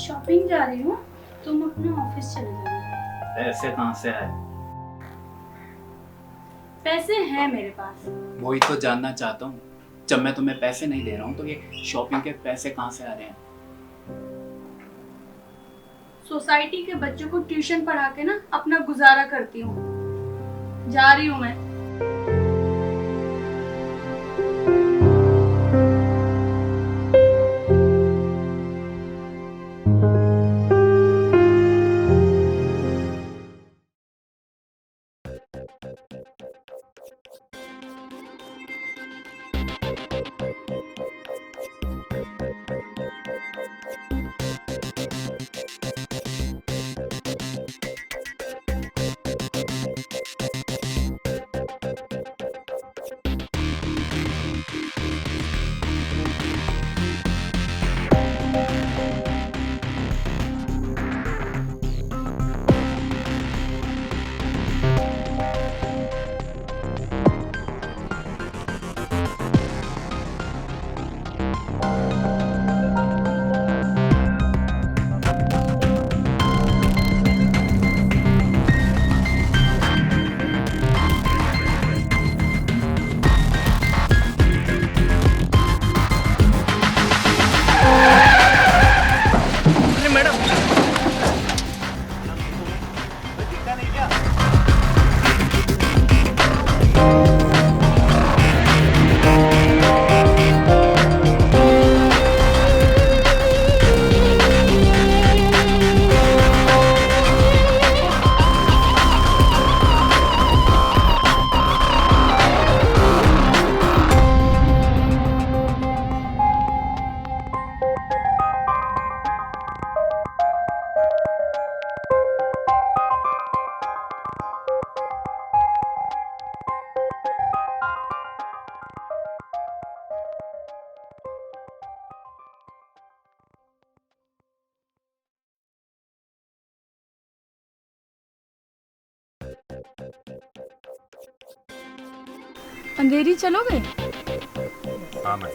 Shopping जा रही हूँ, तुम अपना ऑफिस चले जाना। पैसे कहाँ से आए? पैसे हैं मेरे पास। वही तो जानना चाहता हूँ। जब मैं तुम्हें पैसे नहीं दे रहा हूँ तो ये शॉपिंग के पैसे कहाँ से आ रहे हैं? सोसाइटी के बच्चों को ट्यूशन पढ़ा के ना अपना गुजारा करती हूँ। जा रही हूँ मैं। अंधेरी चलोगे? हाँ मैं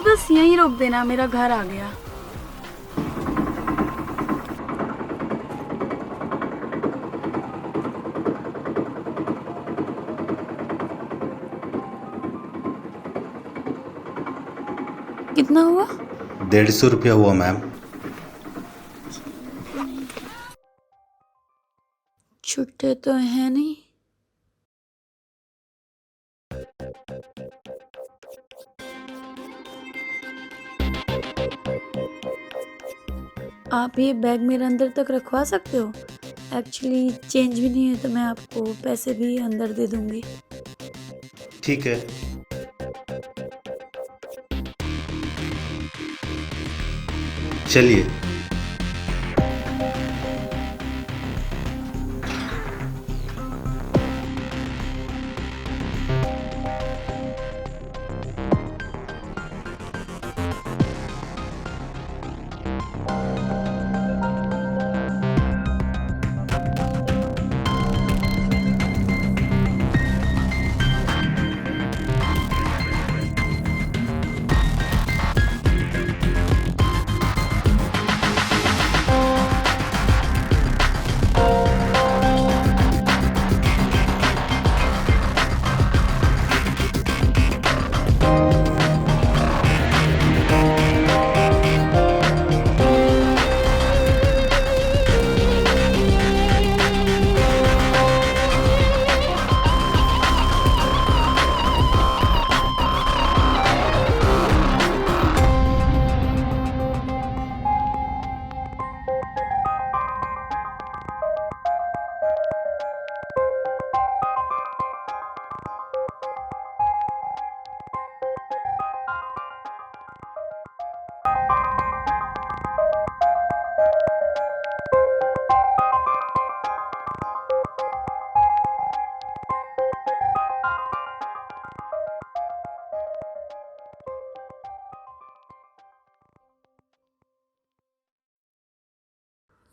बस यहीं रोक देना, मेरा घर आ गया। कितना हुआ? 150 रुपया हुआ मैम। छुट्टे तो है नहीं। आप ये बैग मेरे अंदर तक रखवा सकते हो? एक्चुअली चेंज भी नहीं है तो मैं आपको पैसे भी अंदर दे दूंगी। ठीक है। चलिए।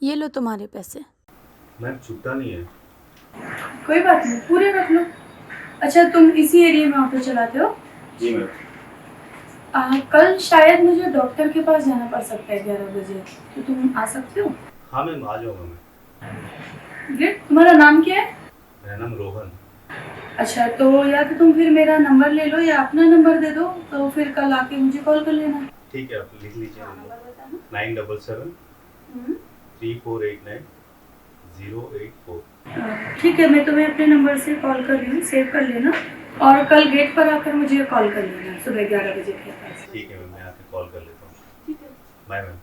ये लो तुम्हारे पैसे। मैम छूटा नहीं है। कोई बात नहीं, पूरे रख लो। अच्छा, तुम इसी एरिया में ऑटो चलाते हो? जी मैम। कल शायद मुझे डॉक्टर के पास जाना पड़ सकता है 11 बजे, तो तुम आ सकते हो? हाँ मैम आ जाऊँगा मैं। ग्रेट। तुम्हारा नाम क्या है? मेरा नाम रोहन। अच्छा, तो या तो तुम फिर मेरा नंबर ले लो या अपना नंबर दे दो, तो फिर कल आके मुझे कॉल कर लेना। ठीक है, आप लिख लीजिए। नंबर बताना। 977 हम्म। 3489 084। ठीक है, मैं तुम्हें अपने नंबर से कॉल कर रही हूँ, सेव कर लेना। और कल गेट पर आकर मुझे कॉल कर लेना सुबह 11 बजे के पास। ठीक है मैम, मैं आके कॉल कर लेता हूँ। ठीक है। Bye ma'am.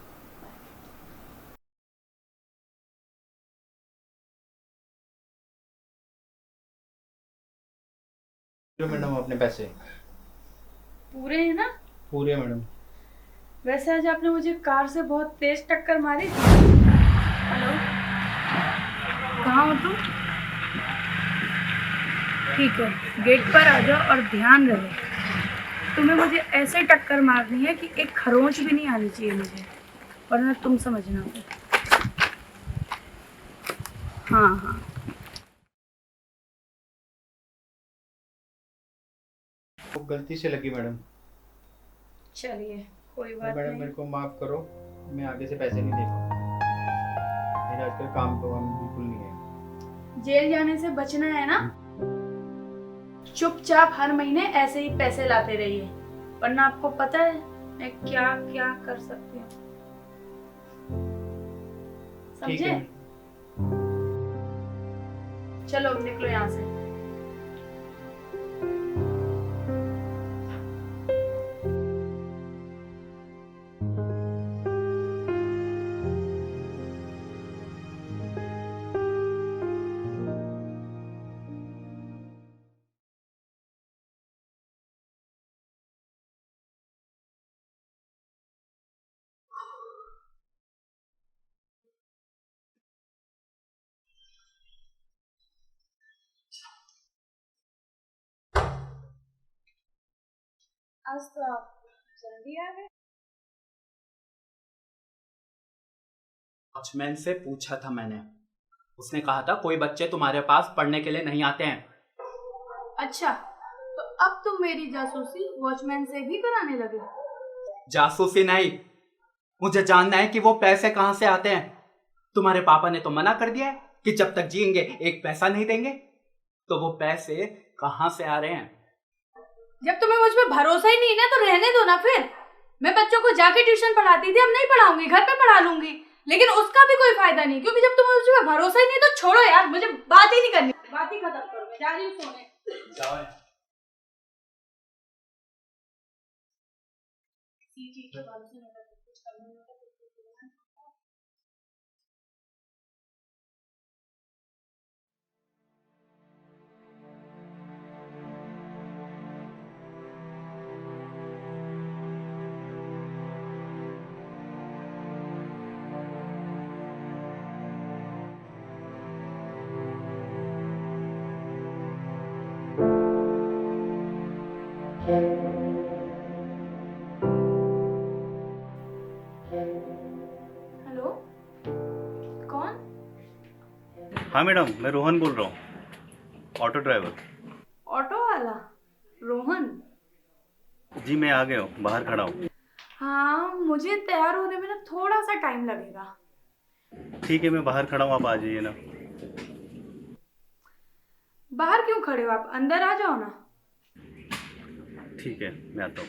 लो मैडम अपने पैसे। पूरे हैं ना? पूरे मैडम। वैसे आज आपने मुझे कार से बहुत तेज टक्कर मारी थी। हेलो, कहाँ हो तुम? ठीक है, गेट पर आ जाओ और ध्यान रहे, तुम्हें मुझे ऐसे टक्कर मारनी है कि एक खरोंच भी नहीं आनी चाहिए मुझे, वरना तुम समझना। हाँ हाँ। वो गलती से लगी मैडम। चलिए, कोई बात मैडम नहीं। मेरे को माफ़ करो, मैं आगे से पैसे नहीं दे पाऊँ। मेरा आजकल काम तो हम बिल्कुल नहीं है। जेल जाने से बचना है ना? चुपचाप हर महीने ऐसे ही पैसे लाते रहिए, वरना आपको पता है मैं क्या क्या कर सकती हूँ। ठीक समझे? है। चलो अब निकलो यहाँ से। आज तो आप जल्दी आ गए। वॉचमैन से पूछा था मैंने, उसने कहा था कोई बच्चे तुम्हारे पास पढ़ने के लिए नहीं आते हैं। अच्छा, तो अब तुम मेरी जासूसी वॉचमैन से भी कराने लगे? जासूसी नहीं, मुझे जानना है कि वो पैसे कहां से आते हैं। तुम्हारे पापा ने तो मना कर दिया है कि जब तक जिएंगे एक पैसा नहीं देंगे, तो वो पैसे कहां से आ रहे हैं? जब तुम्हें मुझ पे भरोसा ही नहीं ना, तो रहने दो ना फिर। मैं बच्चों को जाके ट्यूशन पढ़ाती थी, अब नहीं पढ़ाऊंगी, घर पे पढ़ा लूंगी। लेकिन उसका भी कोई फायदा नहीं, क्योंकि जब तुम्हें मुझ पे भरोसा ही नहीं तो छोड़ो यार, मुझे बात ही नहीं करनी। बात ही खत्म करो, मैं जा रही हूँ सोने। किसी चीज के बारे में अगर कुछ करना होगा तो कुछ करना है। हेलो, कौन? हाँ मैडम, मैं रोहन बोल रहा हूँ, ऑटो ड्राइवर। ऑटो वाला रोहन? जी मैं आ गया हूँ, बाहर खड़ा हूँ। हाँ, मुझे तैयार होने में ना थोड़ा सा टाइम लगेगा। ठीक है, मैं बाहर खड़ा हूँ, आप आ जाइए ना। बाहर क्यों खड़े हो आप, अंदर आ जाओ ना। ठीक है, मैं आता हूँ।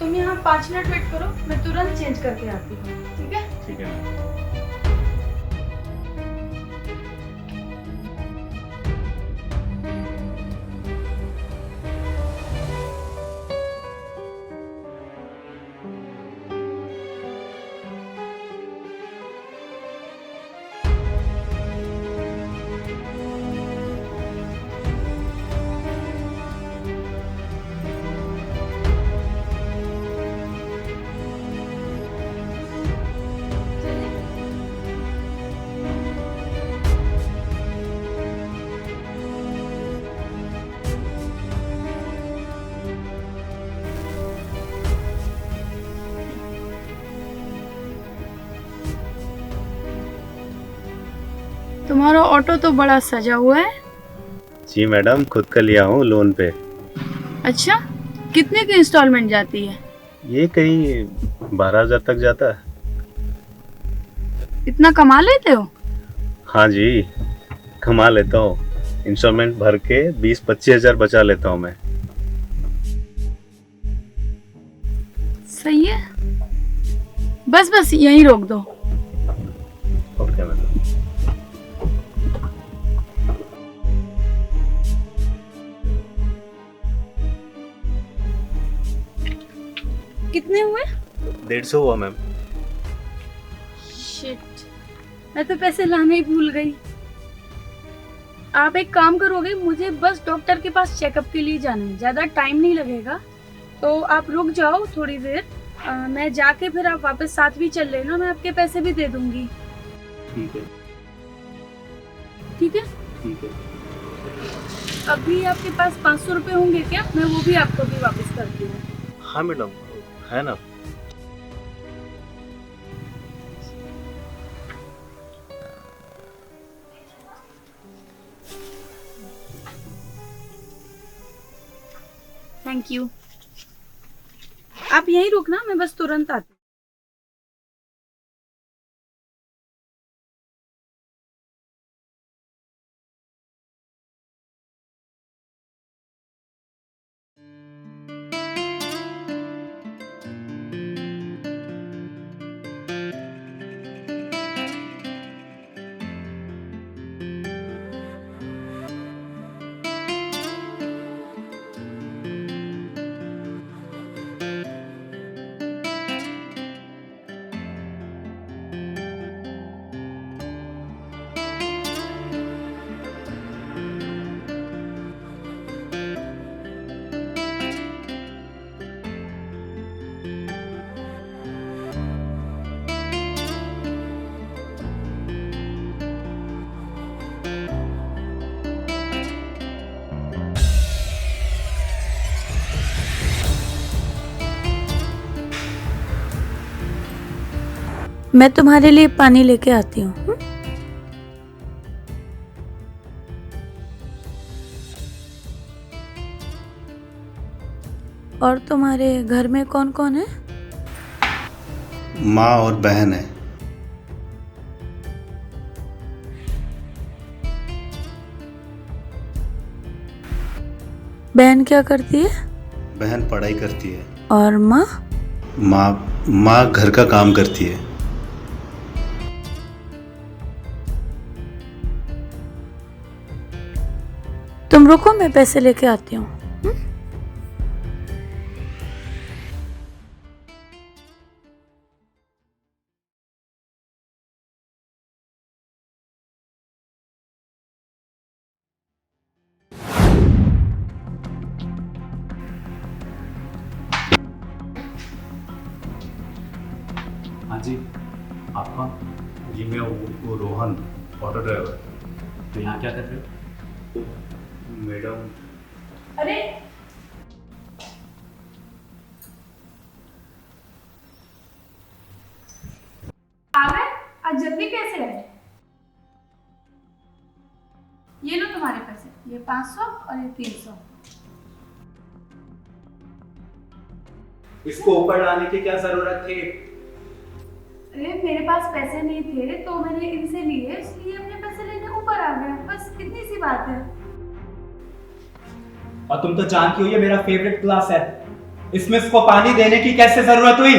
तुम यहाँ 5 मिनट वेट करो, मैं तुरंत चेंज करके आती हूँ, ठीक है? ठीक है। तुम्हारा ऑटो तो बड़ा सजा हुआ है। जी मैडम, खुद का लिया हूँ लोन पे। अच्छा, कितने की इंस्टॉलमेंट जाती है? ये कहीं 12,000 तक जाता है। इतना कमा लेते हो? हाँ जी, कमा लेता हूँ। इंस्टॉलमेंट भर के 20-25 हज़ार बचा लेता हूँ मैं। सही है। बस बस यहीं रोक दो। Okay madam. कितने हुए? 150 हुआ मैम। शिट, मैं तो पैसे लाना ही भूल गई। आप एक काम करोगे, मुझे बस डॉक्टर के पास चेकअप के लिए जाना है, ज़्यादा टाइम नहीं लगेगा, तो आप रुक जाओ थोड़ी देर। मैं जाके फिर आप वापस साथ भी चल लेना, मैं आपके पैसे भी दे दूंगी। ठीक है। ठीक है? ठीक है। अभी आपके पास 500 रुपये होंगे क्या? मैं वो भी आपको भी वापस करती हूँ। हाँ मैडम, है ना। Thank you. आप यहीं रुकना, मैं बस तुरंत आती हूँ। मैं तुम्हारे लिए पानी लेके आती हूँ। और तुम्हारे घर में कौन कौन है? माँ और बहन है। बहन क्या करती है? बहन पढ़ाई करती है। और माँ? माँ घर का काम करती है। तुम रुको, मैं पैसे लेके आती हूँ। हाँ जी, आप कौन? जी मैं वो रोहन, ऑटो ड्राइवर। तो यहाँ क्या कर रहे हो? मैडम, अरे आ गए? आज जल्दी कैसे है? ये लो तुम्हारे पैसे, ये 500 और ये 300। इसको ऊपर लाने की क्या जरूरत थी? अरे मेरे पास पैसे नहीं थे तो मैंने इनसे लिए, इसलिए अपने पैसे लेने ऊपर आ गए, बस इतनी सी बात है। और तुम तो जानती हो ये मेरा फेवरेट क्लास है, इसमें इसको पानी देने की कैसे जरूरत हुई?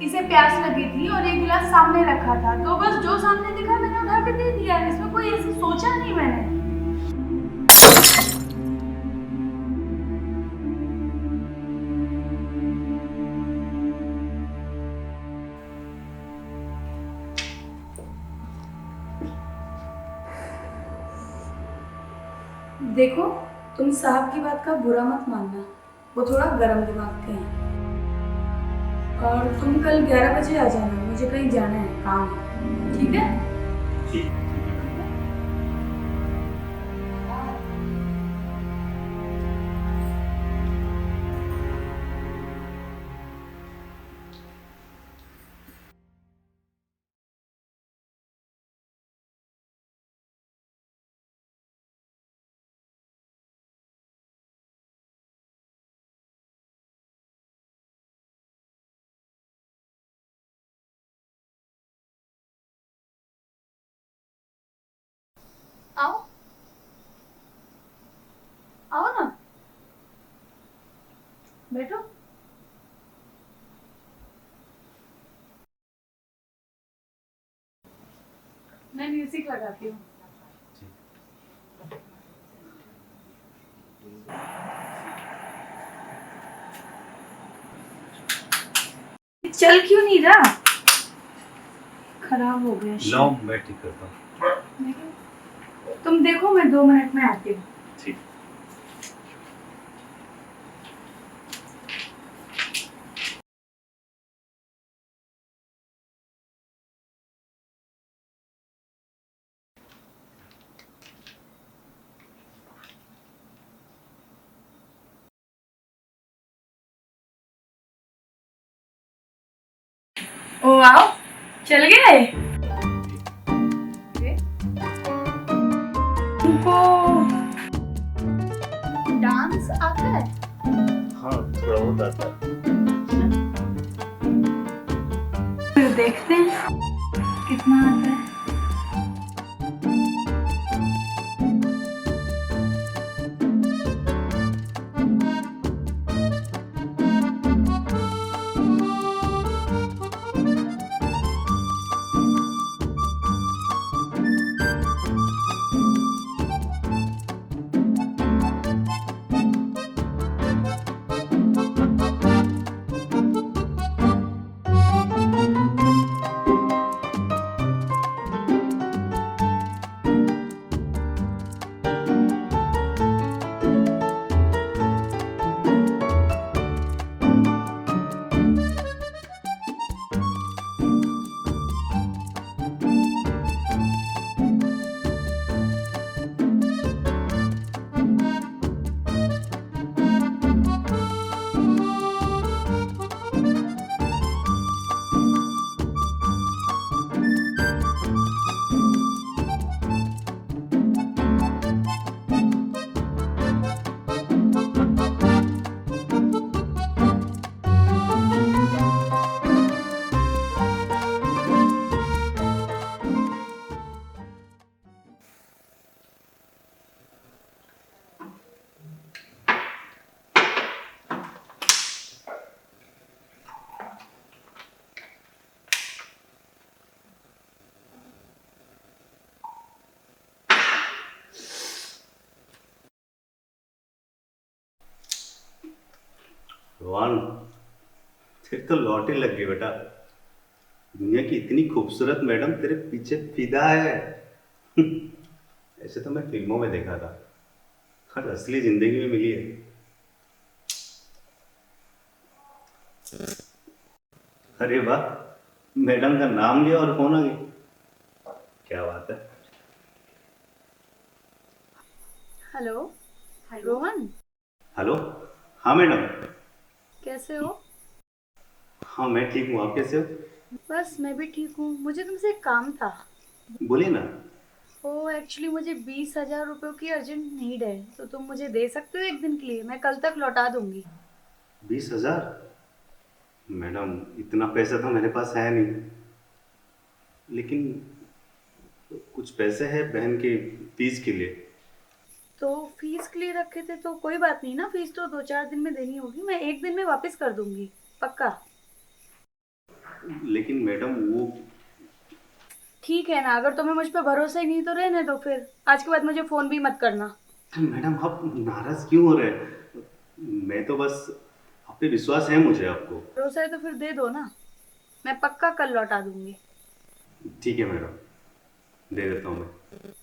इसे प्यास लगी थी और एक गिलास सामने रखा था, तो बस जो सामने दिखा मैंने उठा के दे दिया, इसमें कोई ऐसे सोचा नहीं मैंने। देखो, तुम साहब की बात का बुरा मत मानना, वो थोड़ा गर्म दिमाग के हैं। और तुम कल 11 बजे आ जाना, मुझे कहीं जाना है, काम है, ठीक है? ठीक। आओ आओ ना, बैठो। मैं म्यूजिक लगाती हूँ। चल क्यों नहीं रहा? खराब हो गया लो मैं ठीक करता हूँ। लेकिन तुम देखो, मैं 2 मिनट में आती हूँ। ठीक। ओ आओ, चल गए। तुमको डांस आता है? हाँ थोड़ा बहुत आता है। फिर देखते हैं कितना आता है। रोहन तेरी तो लॉटरी लग गई बेटा। दुनिया की इतनी खूबसूरत मैडम तेरे पीछे फिदा है। ऐसे तो मैं फिल्मों में देखा था, और असली जिंदगी में मिली है। अरे वाह, मैडम का नाम लिया और फोन आ गई, क्या बात है। Hello Rohan, hello. हाँ मैडम। कैसे हो? हाँ मैं ठीक हूँ, आप कैसे हो? बस मैं भी ठीक हूँ। मुझे तुमसे एक काम था। बोलिए ना। ओ एक्चुअली मुझे 20,000 रुपयों की अर्जेंट नीड है, तो तुम मुझे दे सकते हो एक दिन के लिए? मैं कल तक लौटा दूंगी। 20,000? मैडम इतना पैसा तो मेरे पास है नहीं, लेकिन कुछ पैसे हैं बहन की फीस के लिए। तो फीस के लिए रखे थे तो कोई बात नहीं ना, फीस तो 2-4 दिन में देनी होगी, मैं एक दिन में वापस कर दूंगी, पक्का। लेकिन मैडम वो। ठीक है ना, अगर तुम्हें मुझ पर भरोसा ही नहीं तो रहने दो फिर। आज के बाद मुझे फोन भी मत करना। मैडम आप नाराज क्यों हो रहे हैं? मैं तो बस, आप पे विश्वास है मुझे आपको। भरोसा है तो फिर दे दो ना, मैं पक्का कल लौटा दूंगी। ठीक है मैडम, दे देता हूँ मैं।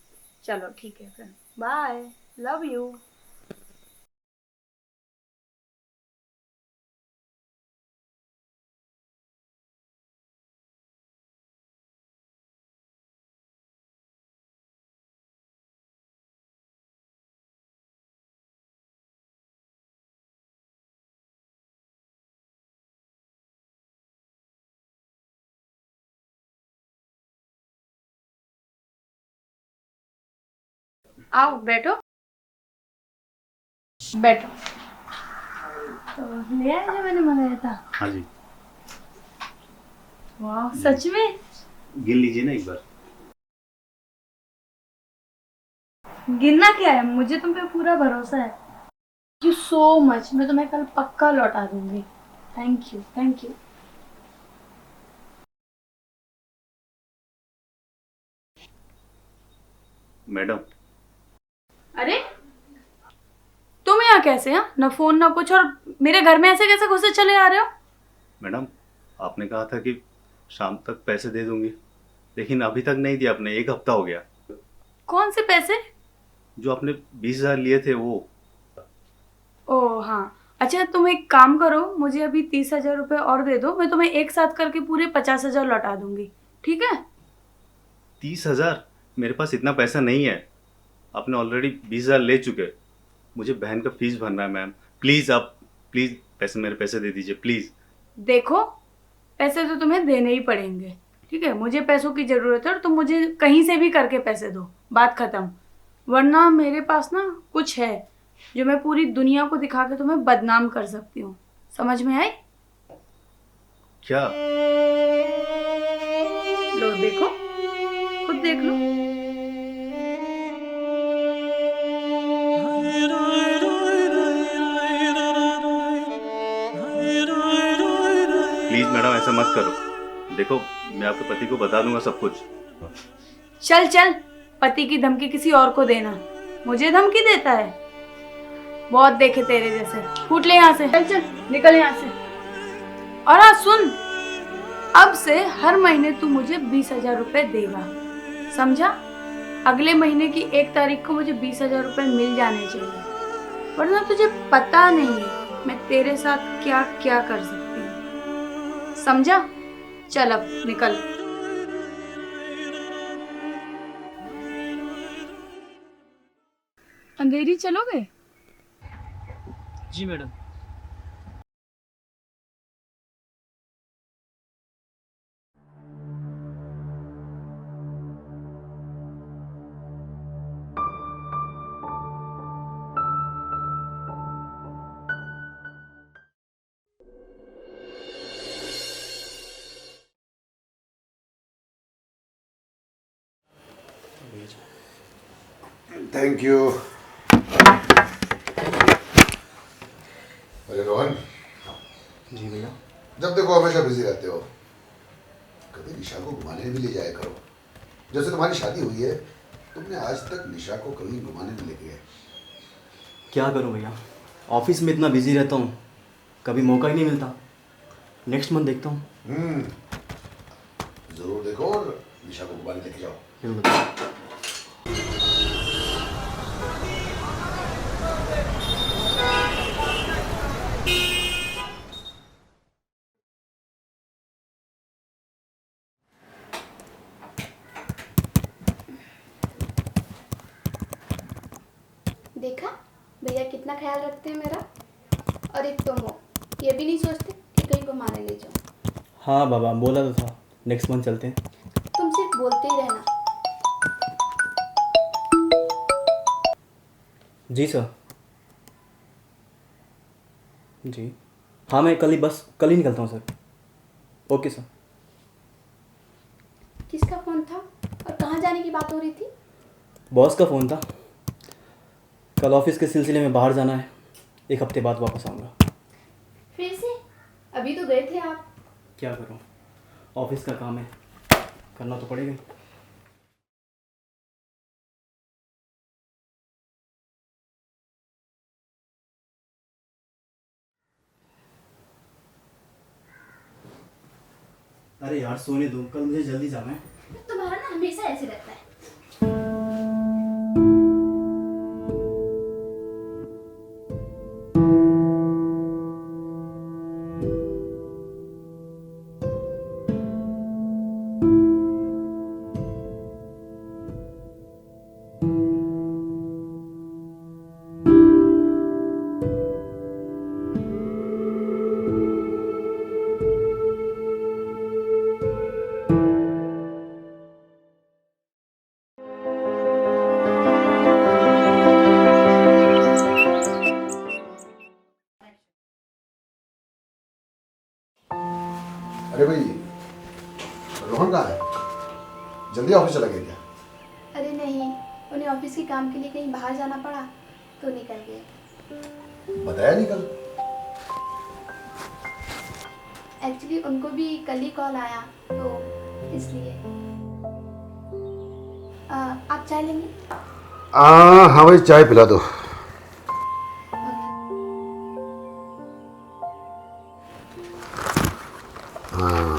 चलो ठीक है फिर, बाय, लव यू। आओ बैठो, बैठो। तो ले आए जो मैंने मंगाया था? हाँ जी। वाह, सच में? गिन लीजिए ना एक बार। गिनना क्या है, मुझे तुम पे पूरा भरोसा है। थैंक यू सो मच, मैं तुम्हें कल पक्का लौटा दूंगी। Thank you, thank you. Madam, अरे तुम यहाँ कैसे? हैं ना फोन ना कुछ, और मेरे घर में ऐसे कैसे घुसे चले आ रहे हो? मैडम आपने कहा था कि शाम तक पैसे दे दूंगी, लेकिन अभी तक नहीं दिया आपने। 1 हफ्ता हो गया। कौन से पैसे? जो आपने 20,000 लिए थे वो। ओह हाँ, अच्छा तुम एक काम करो, मुझे अभी 30,000 रुपये और दे दो, मैं तुम्हें एक साथ करके पूरे 50,000 लौटा दूंगी, ठीक है? 30,000? मेरे पास इतना पैसा नहीं है। आपने ऑलरेडी 20,000 ले चुके। मुझे बहन का फीस भरना है मैम। प्लीज़ आप प्लीज़ पैसे, मेरे पैसे दे दीजिए प्लीज़। देखो, पैसे तो तुम्हें देने ही पड़ेंगे, ठीक है? मुझे पैसों की ज़रूरत है और तुम मुझे कहीं से भी करके पैसे दो, बात ख़त्म। वरना मेरे पास ना कुछ है जो मैं पूरी दुनिया को दिखा के तुम्हें बदनाम कर सकती हूँ। समझ में आई? क्या? लो देखो, खुद देख लो। प्लीज़ मैडम ऐसा मत करो। देखो, मैं आपके पति को बता दूंगा सब कुछ। चल चल, पति की धमकी किसी और को देना, मुझे धमकी देता है? बहुत देखे तेरे जैसे। फूट ले यहाँ से, चल चल निकल यहाँ से। और हाँ सुन, अब से हर महीने तू मुझे 20,000 रुपये देगा, समझा? अगले महीने की 1 तारीख को मुझे 20,000 रुपये मिल जाने चाहिए, वरना तुझे पता नहीं है मैं तेरे साथ क्या क्या कर सकती हूँ, समझा? चल अब निकल। अंधेरी चलोगे? जी मैडम। Thank you. अरे रोहन, जी भैया। जब देखो हमेशा बिजी रहते हो। कभी निशा को घुमाने भी ले जाया करो। जैसे तुम्हारी शादी हुई है, तुमने आज तक निशा को कहीं घुमाने नहीं लेके गए। क्या करूं भैया, ऑफिस में इतना बिजी रहता हूं, कभी मौका ही नहीं मिलता। नेक्स्ट मंथ देखता हूं। जरूर देखो और निशा को घुमाने लेके जाओ। बिल्कुल। देखा भैया कितना ख्याल रखते हैं मेरा। और एक तुम हो, ये भी नहीं सोचते कि कहीं घुमाने ले जाओ। हाँ बाबा, बोला तो था नेक्स्ट मंथ चलते हैं। तुम सिर्फ बोलते ही रहना। जी सर। जी हाँ, मैं कल ही निकलता हूँ सर। Okay sir. किसका फोन था और कहाँ जाने की बात हो रही थी? बॉस का फ़ोन था। कल ऑफिस के सिलसिले में बाहर जाना है, 1 हफ्ते बाद वापस आऊँगा। फिर से? अभी तो गए थे आप। क्या करूँ, ऑफिस का काम है, करना तो पड़ेगा ही। अरे यार सोने दो, कल मुझे जल्दी जाना है। तुम्हारा ना हमेशा ऐसे रहता है। अरे भाई, रोहन कहाँ है? जल्दी ऑफिस चला गया क्या? अरे नहीं, उन्हें ऑफिस के काम के लिए कहीं बाहर जाना पड़ा तो निकल गए। बताया नहीं कल? एक्चुअली उनको भी कल ही कॉल आया तो इसलिए। आप चाय लेंगे? हाँ भाई, चाय पिला दो। हाँ,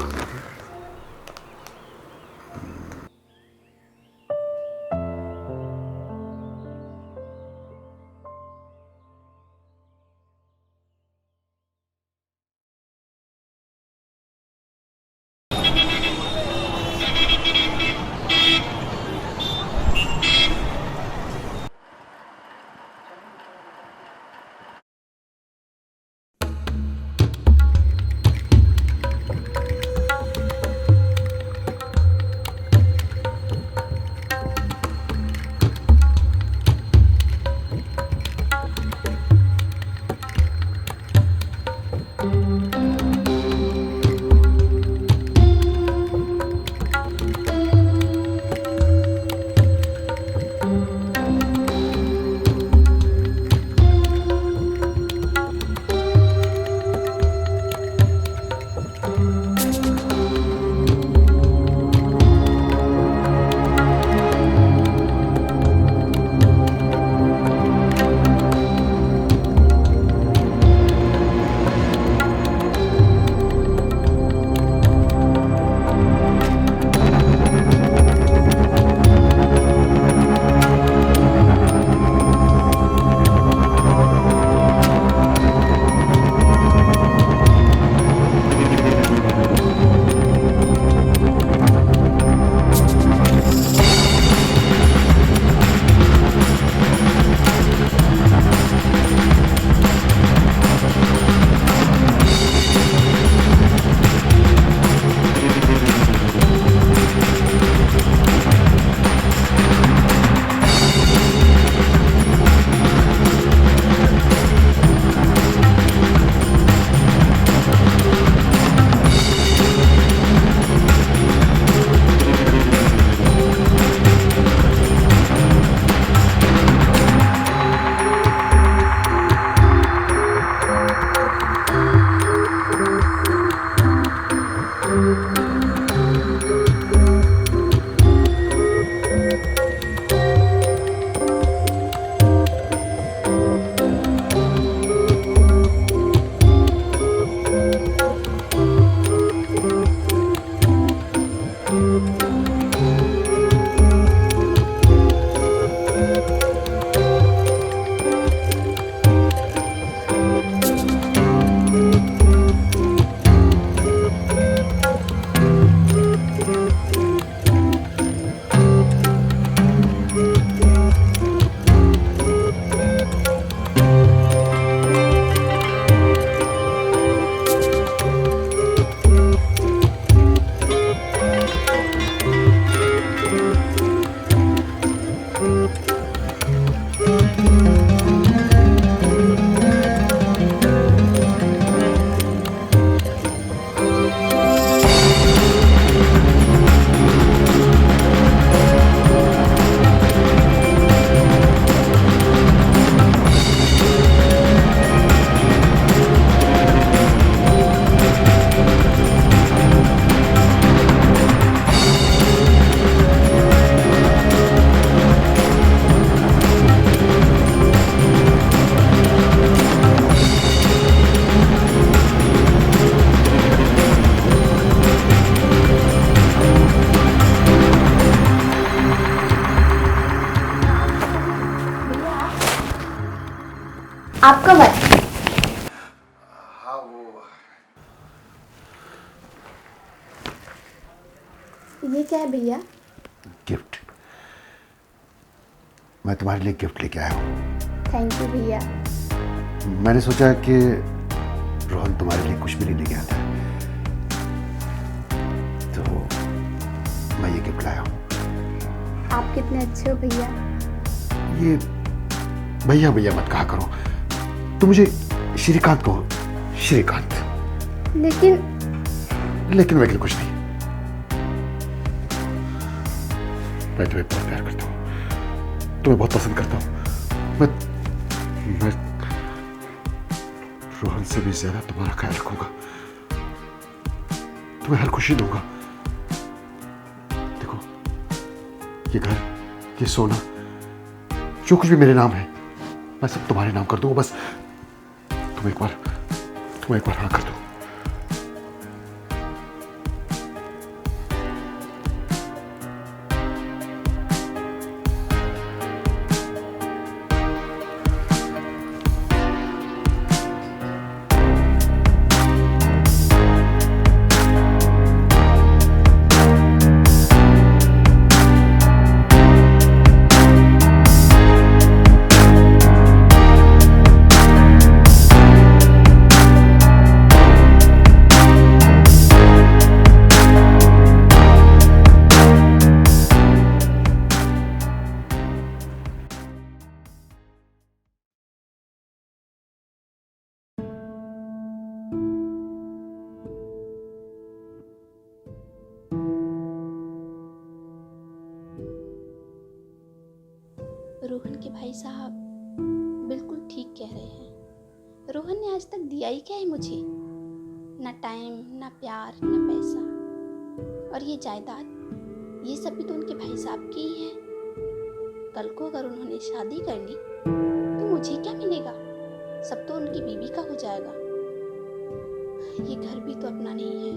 आप कब आए? हाँ वो ये क्या है भैया? गिफ्ट। मैं तुम्हारे लिए गिफ्ट लेके आया हूँ। थैंक यू भैया। मैंने सोचा कि रोहन तुम्हारे लिए कुछ भी नहीं लेके आता है, तो मैं ये गिफ्ट लाया हूँ। आप कितने अच्छे हो भैया। ये भैया भैया मत कहा करो, तुम मुझे श्रीकांत कहो, श्रीकांत। लेकिन कुछ नहीं, मैं तुम्हें बहुत प्यार करता हूँ। तुम्हें बहुत पसंद करता हूँ। मैं रोहन से भी ज्यादा तुम्हारा ख्याल रखूंगा, तुम्हें हर खुशी दूंगा। देखो, ये घर, ये सोना, जो कुछ भी मेरे नाम है, मैं सब तुम्हारे नाम कर दूंगा। बस तुम एक बार हाँ कर दो। रोहन के भाई साहब बिल्कुल ठीक कह रहे हैं। रोहन ने आज तक दिया ही क्या है मुझे? ना टाइम, ना प्यार, ना पैसा। और ये जायदाद, ये सब भी तो उनके भाई साहब की ही है। कल को अगर उन्होंने शादी कर ली तो मुझे क्या मिलेगा? सब तो उनकी बीवी का हो जाएगा। ये घर भी तो अपना नहीं है।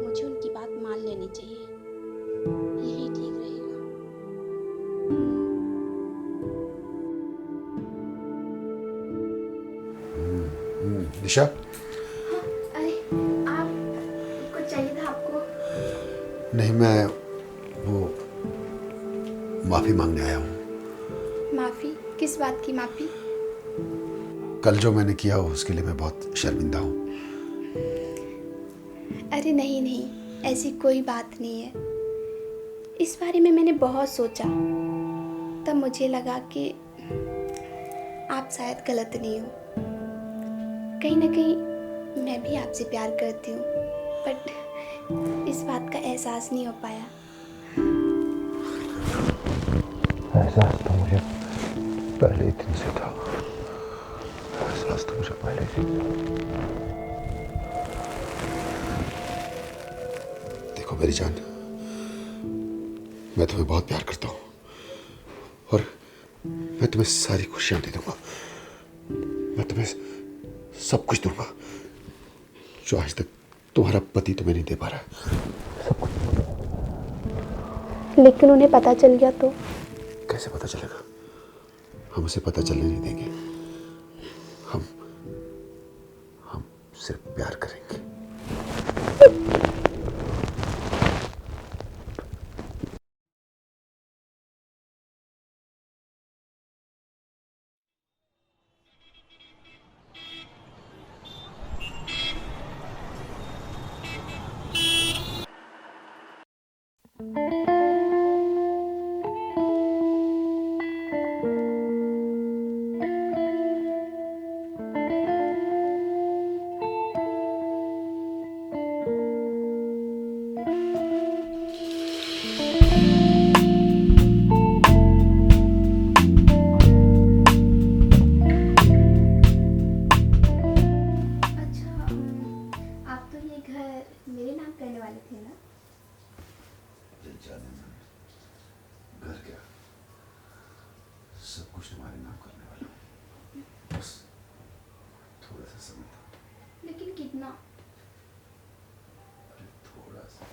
मुझे उनकी बात मान लेनी चाहिए, यही ठीक रहेगा। निशा, अरे आप, कुछ चाहिए था आपको? नहीं, मैं वो माफी मांगने आया हूँ। माफी? किस बात की माफी? कल जो मैंने किया उसके लिए मैं बहुत शर्मिंदा हूँ। अरे नहीं नहीं, ऐसी कोई बात नहीं है। इस बारे में मैंने बहुत सोचा, तब मुझे लगा कि आप शायद गलत नहीं हो। कहीं ना कहीं मैं भी आपसे प्यार करती हूँ, बट इस बात का एहसास नहीं हो पाया। एहसास तो मुझे पहले ही दिन से था। एहसास तो मुझे पहले ही। देखो मेरी जान, मैं तुम्हें बहुत प्यार करता हूँ और मैं तुम्हें सारी खुशियां दे दूंगा। मैं तुम्हें सब कुछ दूंगा जो आज तक तुम्हारा पति तुम्हें नहीं दे पा रहा है। सब कुछ। लेकिन उन्हें पता चल गया तो? कैसे पता चलेगा? हम उसे पता चलने नहीं देंगे। हम सिर्फ प्यार करेंगे। घर क्या, सब कुछ तुम्हारे नाम करने वाला हूँ। बस थोड़ा सा समय था। लेकिन कितना? अरे थोड़ा सा।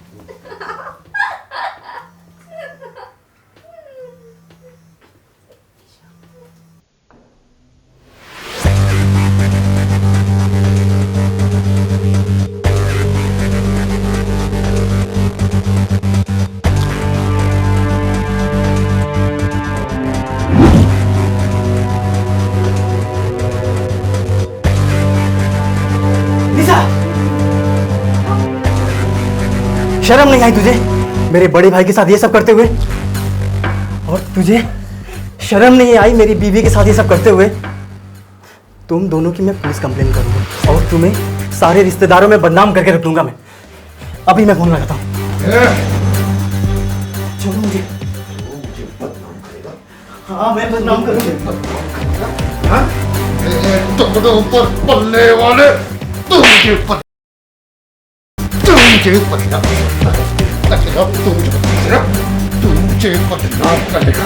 शर्म नहीं आई तुझे मेरे बड़े भाई के साथ ये सब करते हुए? और तुझे शर्म नहीं आई मेरी बीवी के साथ ये सब करते हुए? तुम दोनों की मैं पुलिस कंप्लेन करूंगा और तुम्हें सारे रिश्तेदारों में बदनाम करके रख दूंगा मैं। अभी मैं फोन लगाता हूँ। चलो मुझे वो मुझे बदनाम करेगा हाँ मैं बदनाम करूंगा। हाँ? तुमने ऊपर पलने वाले तुमके ऊपर तुमके बदनाम करेगा, तुमके बदनाम करेगा।